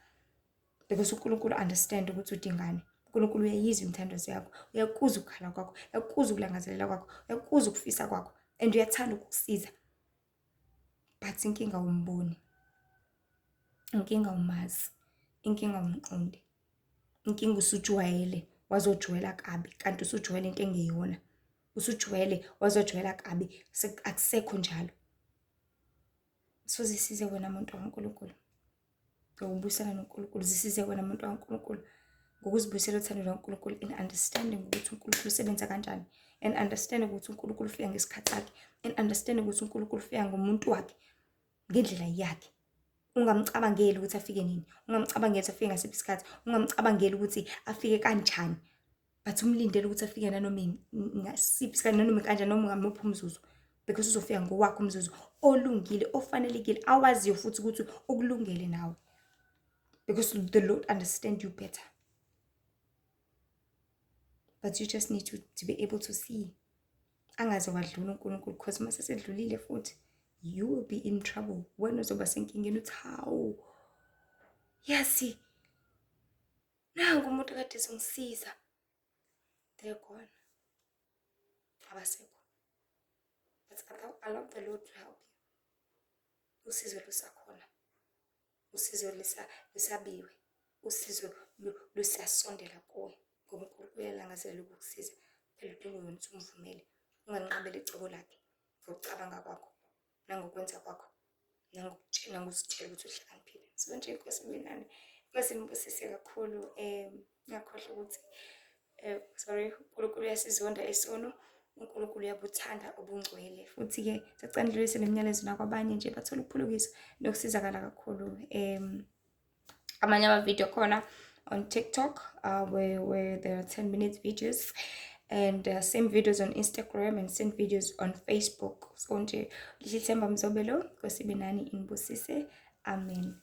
Because uNkulunkulu understand ukuthi udingani. uNkulunkulu uyayizwa imithandazo yakho, uyakuzwa ukukhala kwakho, uyakuzwa ukulangazelela kwakho, uyakuzwa ukufisa kwakho, and uyathanda ukukusiza. But inkinga umboni, inkinga umazi, inkinga umqondi, inkinga usujwayele wazojwayela kabi kanti usujwayele into engeyona. Usujwayele wazojwayela kabi, akusekho njalo. So zisize wena muntu kaNkulunkulu ngokubusana noNkulunkulu, zisize wena muntu kaNkulunkulu ngokuzibuyisela uthando lwaNkulunkulu, in understanding ukuthi uNkulunkulu usebenza kanjani, and understanding ukuthi uNkulunkulu ufika ngesikhathi sakhe, and understanding ukuthi uNkulunkulu ufika ngomuntu wakhe ngendlela yakhe. Ungamcabangeli ukuthi afike nini, ungamcabangeli ukuthi afike ngasiphi isikhathi, ungamcabangeli ukuthi afike kanjani, but umlindele ukuthi afike nanoma ngasiphi isikhathi, nanoma kanjani, noma ngamuphi umzuzu, because uzofika ngowakho umzuzu olungile, ofanelekile, awaziyo futhi ukuthi ukulungele nawe, because the Lord understand you better. But you just need to be able to see. Angaze wadlula uNkulunkulu, because mase sedlulile futhi you will be in trouble. Wena uzoba senkingeni uthi hawu, yasi nangu umuntu kade ezongisiza, they're gone, abasekho. But allow the Lord to help you. Usizo lusakhona, usizo lusabiwe, usizo lusasondela kuwe, ngoba uNkulunkulu uyalangazelela ukukusiza. Phela udinga wena ukuthi umvumele, unganqabeli icebo lakhe ngokucabanga kwakho nangokwenza kwakho nangokuzitshela ukuthi uhlakaniphile. So nje Nkosi Mbinani, Nkosi nibusise kakhulu. Ngiyakhohlwa ukuthi uNkulunkulu uyasizonda isono, uNkulunkulu uyabuthanda ubungcwele, futhi-ke sacela ndidlulise nemiyalezo nakwabanye nje bathole ukuphulukiswa nokusizakala kakhulu. Amanye amavidiyo khona on TikTok where there are 10 minute videos, and same videos on Instagram and same videos on Facebook. So nje Lishithemba Mzobelo, Nkosi Mbinani inibusise. Amen.